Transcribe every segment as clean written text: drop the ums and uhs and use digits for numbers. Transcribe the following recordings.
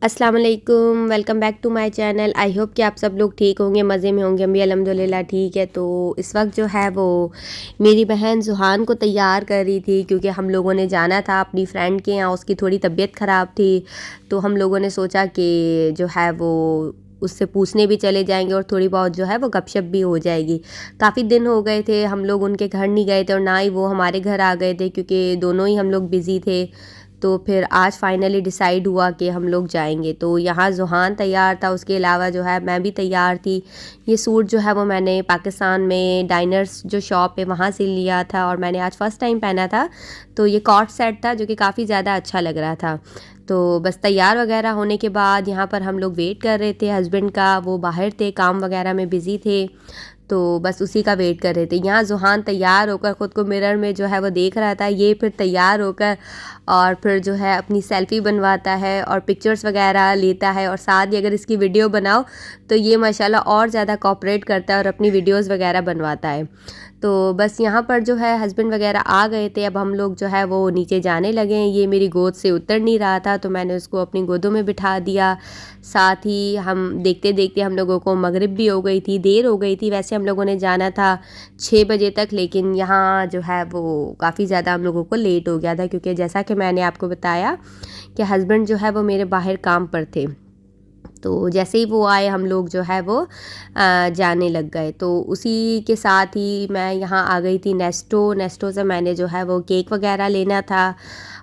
अस्सलाम वालेकुम, welcome back to my channel. I hope कि आप सब लोग ठीक होंगे, मज़े में होंगे। हम भी अल्हम्दुलिल्लाह ठीक है। तो इस वक्त जो है वो मेरी बहन जुहान को तैयार कर रही थी, क्योंकि हम लोगों ने जाना था अपनी फ्रेंड के यहाँ। उसकी थोड़ी तबीयत ख़राब थी, तो हम लोगों ने सोचा कि जो है वो उससे पूछने भी चले जाएंगे और थोड़ी बहुत जो है वो गपशप भी हो जाएगी। काफ़ी दिन हो गए थे हम लोग उनके घर नहीं गए थे, और ना ही वो हमारे घर आ गए थे, क्योंकि दोनों ही हम लोग बिज़ी थे। तो फिर आज फाइनली डिसाइड हुआ कि हम लोग जाएंगे। तो यहाँ जुहान तैयार था, उसके अलावा जो है मैं भी तैयार थी। ये सूट जो है वो मैंने पाकिस्तान में डाइनर्स जो शॉप है वहाँ से लिया था, और मैंने आज फ़र्स्ट टाइम पहना था। तो ये कॉट सेट था जो कि काफ़ी ज़्यादा अच्छा लग रहा था। तो बस तैयार वगैरह होने के बाद यहाँ पर हम लोग वेट कर रहे थे हस्बैंड का। वो बाहर थे, काम वगैरह में बिज़ी थे, तो बस उसी का वेट कर रहे थे। यहाँ जुहान तैयार होकर ख़ुद को मिरर में जो है वो देख रहा था। ये फिर तैयार होकर और फिर जो है अपनी सेल्फ़ी बनवाता है और पिक्चर्स वगैरह लेता है, और साथ ही अगर इसकी वीडियो बनाओ तो ये माशाल्लाह और ज़्यादा कोऑपरेट करता है और अपनी वीडियोस वगैरह बनवाता है। तो बस यहाँ पर जो है हस्बैंड वगैरह आ गए थे। अब हम लोग जो है वो नीचे जाने लगे हैं। ये मेरी गोद से उतर नहीं रहा था, तो मैंने उसको अपनी गोदों में बिठा दिया। साथ ही हम देखते देखते हम लोगों को मगरिब भी हो गई थी, देर हो गई थी। वैसे हम लोगों ने जाना था 6 बजे तक, लेकिन यहाँ जो है वो काफ़ी ज़्यादा हम लोगों को लेट हो गया था, क्योंकि जैसा कि मैंने आपको बताया कि हस्बैंड जो है वो मेरे बाहर काम पर थे। तो जैसे ही वो आए हम लोग जो है वो जाने लग गए। तो उसी के साथ ही मैं यहाँ आ गई थी नेस्टो से मैंने जो है वो केक वगैरह लेना था,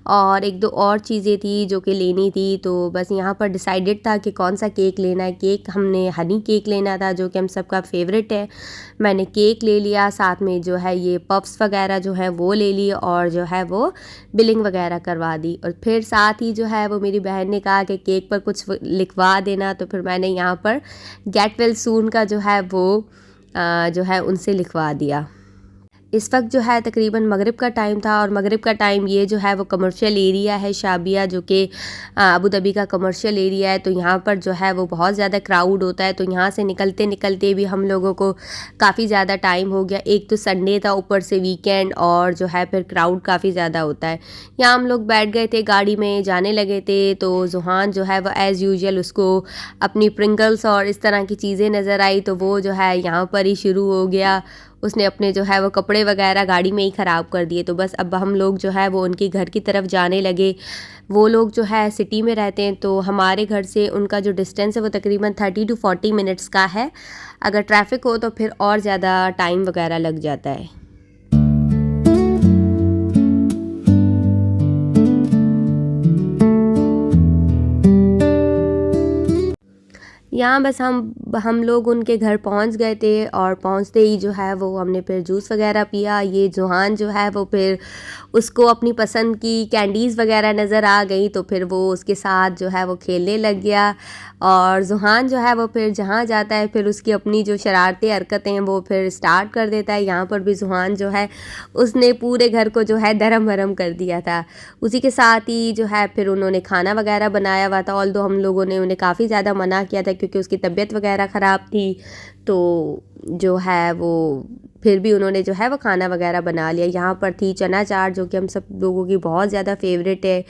और एक दो और चीज़ें थी जो कि लेनी थी। तो बस यहाँ पर डिसाइडेड था कि कौन सा केक लेना है। केक हमने हनी केक लेना था, जो कि हम सबका फेवरेट है। मैंने केक ले लिया, साथ में जो है ये पफ्स वगैरह जो है वो ले ली, और जो है वो बिलिंग वगैरह करवा दी। और फिर साथ ही जो है वो मेरी बहन ने कहा कि केक पर कुछ लिखवा देना, तो फिर मैंने यहाँ पर गेट वेल सून का जो है वो जो है उनसे लिखवा दिया। इस वक्त जो है तकरीबन मगरिब का टाइम था, और मगरिब का टाइम ये जो है वो कमर्शियल एरिया है शाबिया, जो कि अबू धाबी का कमर्शियल एरिया है। तो यहाँ पर जो है वो बहुत ज़्यादा क्राउड होता है। तो यहाँ से निकलते निकलते भी हम लोगों को काफ़ी ज़्यादा टाइम हो गया। एक तो संडे था, ऊपर से वीकेंड, और जो है फिर क्राउड काफ़ी ज़्यादा होता है। यहाँ हम लोग बैठ गए थे, गाड़ी में जाने लगे थे। तो जुहान जो है वो एज़ यूजुअल उसको अपनी प्रिंगल्स और इस तरह की चीज़ें नज़र आई, तो वो जो है यहाँ पर ही शुरू हो गया। उसने अपने जो है वो कपड़े वगैरह गाड़ी में ही ख़राब कर दिए। तो बस अब हम लोग जो है वो उनके घर की तरफ जाने लगे। वो लोग जो है सिटी में रहते हैं, तो हमारे घर से उनका जो डिस्टेंस है वो तकरीबन 30 to 40 मिनट्स का है। अगर ट्रैफिक हो तो फिर और ज़्यादा टाइम वगैरह लग जाता है। यहाँ बस हम लोग उनके घर पहुँच गए थे, और पहुँचते ही जो है वो हमने फिर जूस वगैरह पिया। ये जुहान जो है वो फिर उसको अपनी पसंद की कैंडीज़ वगैरह नज़र आ गई, तो फिर वो उसके साथ जो है वो खेलने लग गया। और जुहान जो है वो फिर जहाँ जाता है फिर उसकी अपनी जो शरारती हरकतें हैं वो फिर स्टार्ट कर देता है। यहाँ पर भी जुहान जो है उसने पूरे घर को जो है दरम भरम कर दिया था। उसी के साथ ही जो है फिर उन्होंने खाना वगैरह बनाया हुआ था, ऑल्दो हम लोगों ने उन्हें काफ़ी ज़्यादा मना किया था क्योंकि उसकी तबीयत वगैरह ख़राब थी। तो जो है वो फिर भी उन्होंने जो है वो खाना वगैरह बना लिया। यहाँ पर थी चना चाट, जो कि हम सब लोगों की बहुत ज़्यादा फेवरेट है,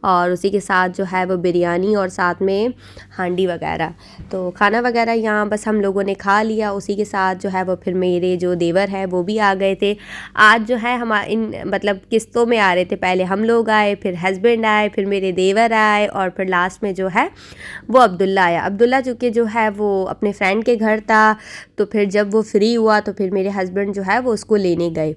और उसी के साथ जो है वो बिरयानी और साथ में हांडी वगैरह। तो खाना वगैरह यहाँ बस हम लोगों ने खा लिया। उसी के साथ जो है वो फिर मेरे जो देवर है वो भी आ गए थे। आज जो है हम इन मतलब किस्तों में आ रहे थे। पहले हम लोग आए, फिर हस्बैंड आए, फिर मेरे देवर आए, और फिर लास्ट में जो है वो अब्दुल्ला आया। अब्दुल्ला चूँकि जो है वो अपने फ्रेंड के घर था, तो फिर जब वो फ्री हुआ तो फिर मेरे हस्बैंड जो है वो उसको लेने गए।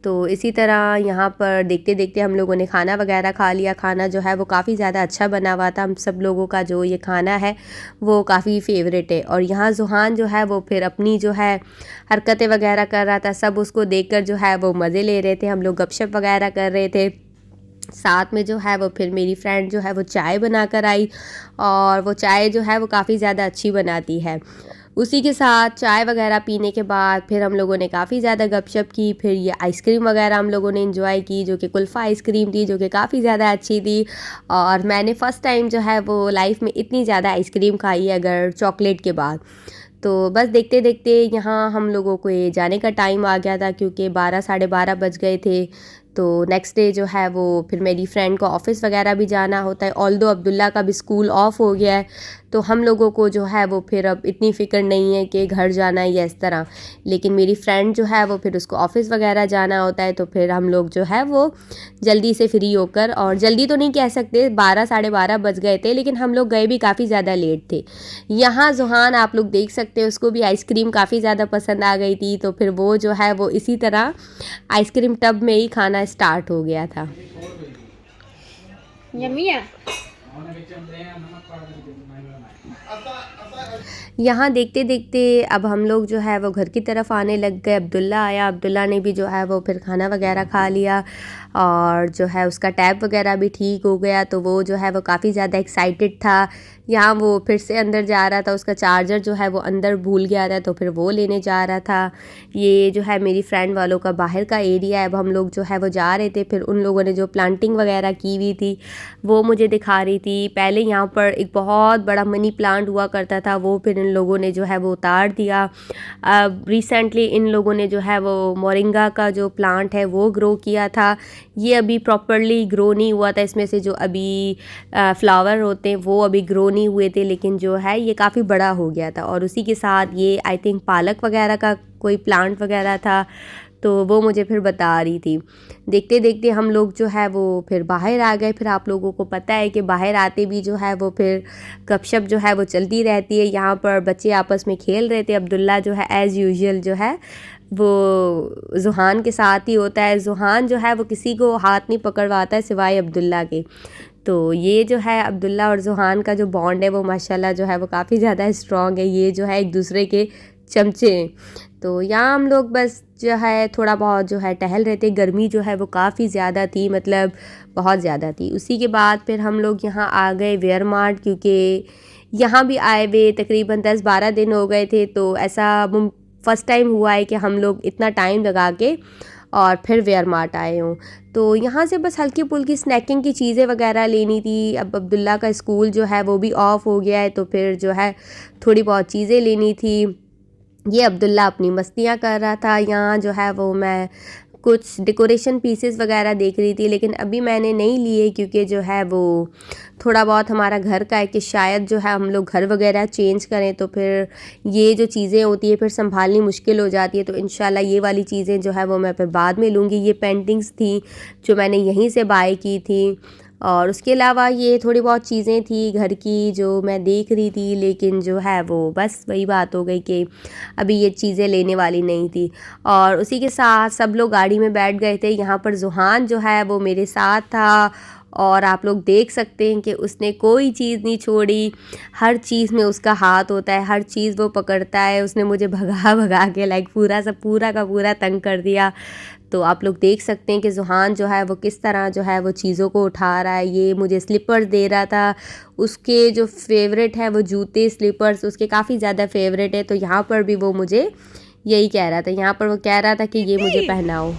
तो इसी तरह यहाँ पर देखते देखते हम लोगों ने खाना वगैरह खा लिया। खाना जो है वो काफ़ी ज़्यादा अच्छा बना हुआ था। हम सब लोगों का जो ये खाना है वो काफ़ी फेवरेट है। और यहाँ जुहान जो है वो फिर अपनी जो है हरकतें वगैरह कर रहा था। सब उसको देखकर जो है वो मज़े ले रहे थे। हम लोग गपशप वगैरह कर रहे थे। साथ में जो है वो फिर मेरी फ्रेंड जो है वो चाय बना कर आई, और वो चाय जो है वो काफ़ी ज़्यादा अच्छी बनाती है। उसी के साथ चाय वगैरह पीने के बाद फिर हम लोगों ने काफ़ी ज़्यादा गपशप की। फिर ये आइसक्रीम वगैरह हम लोगों ने एंजॉय की, जो कि कुल्फ़ा आइसक्रीम थी, जो कि काफ़ी ज़्यादा अच्छी थी। और मैंने फ़र्स्ट टाइम जो है वो लाइफ में इतनी ज़्यादा आइसक्रीम खाई है, अगर चॉकलेट के बाद। तो बस देखते देखते यहाँ हम लोगों को ये जाने का टाइम आ गया था, क्योंकि 12 साढ़े 12 बज गए थे। तो नेक्स्ट डे जो है वो फिर मेरी फ्रेंड को ऑफ़िस वगैरह भी जाना होता है। ऑल्दो अब्दुल्ला का भी स्कूल ऑफ हो गया है, तो हम लोगों को जो है वो फिर अब इतनी फ़िक्र नहीं है कि घर जाना है या इस तरह। लेकिन मेरी फ्रेंड जो है वो फिर उसको ऑफ़िस वगैरह जाना होता है, तो फिर हम लोग जो है वो जल्दी से फ्री होकर, और जल्दी तो नहीं कह सकते, 12 साढ़े 12 बज गए थे, लेकिन हम लोग गए भी काफ़ी ज़्यादा लेट थे। यहाँ ज़ुहान आप लोग देख सकते हैं, उसको भी आइसक्रीम काफ़ी ज़्यादा पसंद आ गई थी, तो फिर वो जो है वो इसी तरह आइसक्रीम टब में ही खाना स्टार्ट हो गया था। यम्मी है। यहाँ देखते देखते अब हम लोग जो है वो घर की तरफ आने लग गए। अब्दुल्ला आया, अब्दुल्ला ने भी जो है वो फिर खाना वगैरह खा लिया, और जो है उसका टैब वगैरह भी ठीक हो गया, तो वो जो है वो काफ़ी ज़्यादा एक्साइटेड था। यहाँ वो फिर से अंदर जा रहा था, उसका चार्जर जो है वो अंदर भूल गया था, तो फिर वो लेने जा रहा था। ये जो है मेरी फ्रेंड वालों का बाहर का एरिया है। अब हम लोग जो है वो जा रहे थे, फिर उन लोगों ने जो प्लांटिंग वगैरह की हुई थी वो मुझे दिखा रही थी। पहले यहाँ पर एक बहुत बड़ा मनी प्लांट हुआ करता था, वो फिर इन लोगों ने जो है वो उतार दिया। अब रिसेंटली इन लोगों ने जो है वो मोरिंगा का जो प्लांट है वो ग्रो किया था। ये अभी प्रॉपरली ग्रो नहीं हुआ था, इसमें से जो अभी फ्लावर होते हैं वो अभी ग्रो नहीं हुए थे, लेकिन जो है ये काफ़ी बड़ा हो गया था। और उसी के साथ ये आई थिंक पालक वगैरह का कोई प्लांट वगैरह था, तो वो मुझे फिर बता रही थी। देखते देखते हम लोग जो है वो फिर बाहर आ गए। फिर आप लोगों को पता है कि बाहर आते भी जो है वो फिर गपशप जो है वो चलती रहती है। यहाँ पर बच्चे आपस में खेल रहे थे। अब्दुल्ला जो है एज़ यूजुअल जो है वो ज़ुहान के साथ ही होता है। ज़ुहान जो है वो किसी को हाथ नहीं पकड़वाता है सिवाय अब्दुल्ला के। तो ये जो है अब्दुल्ला और ज़ुहान का जो बॉन्ड है वो माशाल्लाह जो है वो काफ़ी ज़्यादा स्ट्रॉन्ग है। ये जो है एक दूसरे के चमचे हैं। तो यहाँ हम लोग बस जो है थोड़ा बहुत जो है टहल रहे थे। गर्मी जो है वो काफ़ी ज़्यादा थी, मतलब बहुत ज़्यादा थी। उसी के बाद फिर हम लोग यहाँ आ गए वेयर मार्ट, क्योंकि यहाँ भी आए हुए तकरीबन 10-12 दिन हो गए थे। तो ऐसा फ़र्स्ट टाइम हुआ है कि हम लोग इतना टाइम लगा के और फिर वेयर मार्ट आए हों। तो यहाँ से बस हल्की फुल्की स्नैकिंग की चीज़ें वगैरह लेनी थी। अब अब्दुल्ला का स्कूल जो है वो भी ऑफ हो गया है, तो फिर जो है थोड़ी बहुत चीज़ें लेनी थी। ये अब्दुल्ला अपनी मस्तियाँ कर रहा था। यहाँ जो है वो मैं कुछ डेकोरेशन पीसेस वगैरह देख रही थी, लेकिन अभी मैंने नहीं लिए, क्योंकि जो है वो थोड़ा बहुत हमारा घर का है कि शायद जो है हम लोग घर वगैरह चेंज करें, तो फिर ये जो चीज़ें होती है फिर संभालनी मुश्किल हो जाती है। तो इंशाल्लाह ये वाली चीज़ें जो है वो मैं फिर बाद में लूँगी। ये पेंटिंग्स थी जो मैंने यहीं से बाय की थी, और उसके अलावा ये थोड़ी बहुत चीज़ें थी घर की जो मैं देख रही थी, लेकिन जो है वो बस वही बात हो गई कि अभी ये चीज़ें लेने वाली नहीं थी। और उसी के साथ सब लोग गाड़ी में बैठ गए थे। यहाँ पर ज़ुहान जो है वो मेरे साथ था, और आप लोग देख सकते हैं कि उसने कोई चीज़ नहीं छोड़ी। हर चीज़ में उसका हाथ होता है, हर चीज़ वो पकड़ता है। उसने मुझे भगा भगा के लाइक पूरा का पूरा तंग कर दिया। तो आप लोग देख सकते हैं कि ज़ुहान जो है वो किस तरह जो है वो चीज़ों को उठा रहा है। ये मुझे स्लीपर्स दे रहा था। उसके जो फेवरेट है वो जूते स्लीपर्स उसके काफ़ी ज़्यादा फेवरेट है। तो यहाँ पर भी वो मुझे यही कह रहा था, यहाँ पर वो कह रहा था कि ये मुझे पहनाओ।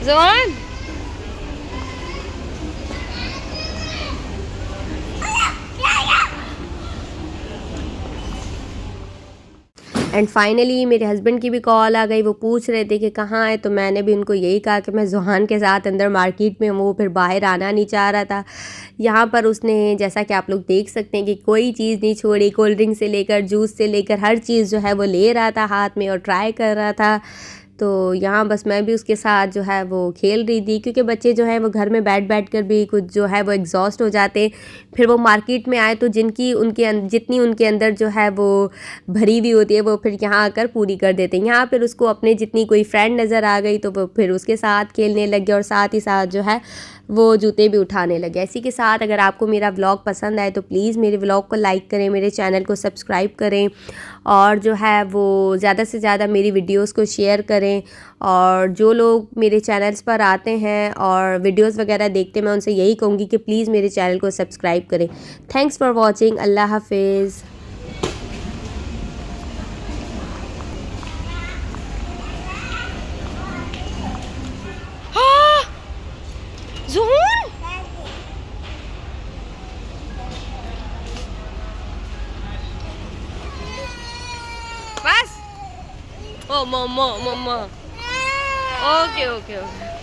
ज़ुहान एंड फाइनली मेरे हस्बैंड की भी कॉल आ गई। वो पूछ रहे थे कि कहाँ है, तो मैंने भी उनको यही कहा कि मैं ज़ुहान के साथ अंदर मार्केट में हूँ। वो फिर बाहर आना नहीं चाह रहा था। यहाँ पर उसने, जैसा कि आप लोग देख सकते हैं, कि कोई चीज़ नहीं छोड़ी। कोल्ड ड्रिंक से लेकर जूस से लेकर हर चीज़ जो है वो ले रहा था हाथ में और ट्राई कर रहा था। तो यहाँ बस मैं भी उसके साथ जो है वो खेल रही थी, क्योंकि बच्चे जो हैं वो घर में बैठ कर भी कुछ जो है वो एग्जॉस्ट हो जाते हैं। फिर वो मार्केट में आए तो जितनी उनके अंदर जो है वो भरी हुई होती है वो फिर यहाँ आकर पूरी कर देते हैं। यहाँ फिर उसको अपने जितनी कोई फ्रेंड नज़र आ गई तो वो फिर उसके साथ खेलने लग गया, और साथ ही साथ जो है वो जूते भी उठाने लगे। इसी के साथ अगर आपको मेरा व्लॉग पसंद आए तो प्लीज़ मेरे व्लॉग को लाइक करें, मेरे चैनल को सब्सक्राइब करें, और जो है वो ज़्यादा से ज़्यादा मेरी वीडियोस को शेयर करें। और जो लोग मेरे चैनल्स पर आते हैं और वीडियोस वगैरह देखते हैं, मैं उनसे यही कहूँगी कि प्लीज़ मेरे चैनल को सब्सक्राइब करें। Thanks for watching. अल्लाह हाफिज़। Zuhan mama mama. Okay okay okay.